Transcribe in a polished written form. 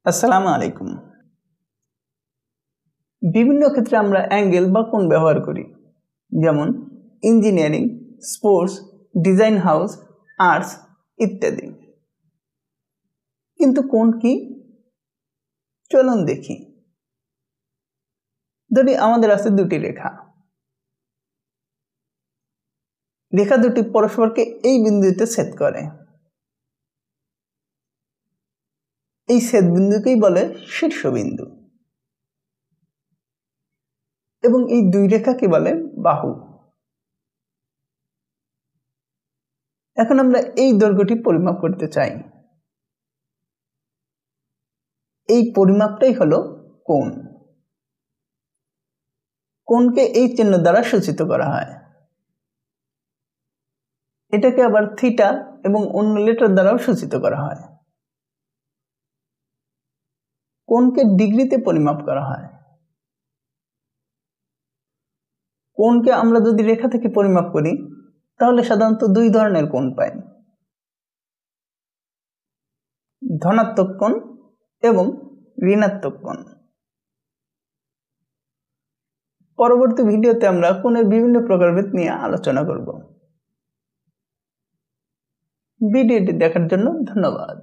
আসসালামু আলাইকুম। বিভিন্ন ক্ষেত্রে আমরা অ্যাঙ্গেল বা কোণ ব্যবহার করি, যেমন engineering, sports, design house, arts ইত্যাদি। কিন্তু কোণ কি? চলুন দেখি। ধরি আমাদের আছে দুটি রেখা। রেখা দুটি পরস্পরকে এই বিন্দুতে ছেদ করে। এই ছেদ বিন্দুকেই বলে শীর্ষবিন্দু এবং এই দুই রেখাকে বলে বাহু। এখন আমরা এই দৈর্ঘ্যটি পরিমাপ করতে চাই। এই পরিমাপটাই হলো কোণ। কোণকে এই চিহ্ন দ্বারা সূচিত করা হয়। এটাকে আবার থিটা এবং অন্য লেটার দ্বারাও সূচিত করা হয়। কোণকে ডিগ্রিতে পরিমাপ করা হয়। কোণকে আমরা যদি রেখা থেকে পরিমাপ করি তাহলে সাধারণত দুই ধরনের কোণ পাই, ধনাত্মক কোণ এবং ঋণাত্মক কোণ। পরবর্তী ভিডিওতে আমরা কোণের বিভিন্ন প্রকারভেদ নিয়ে আলোচনা করব। ভিডিওটি দেখার জন্য ধন্যবাদ।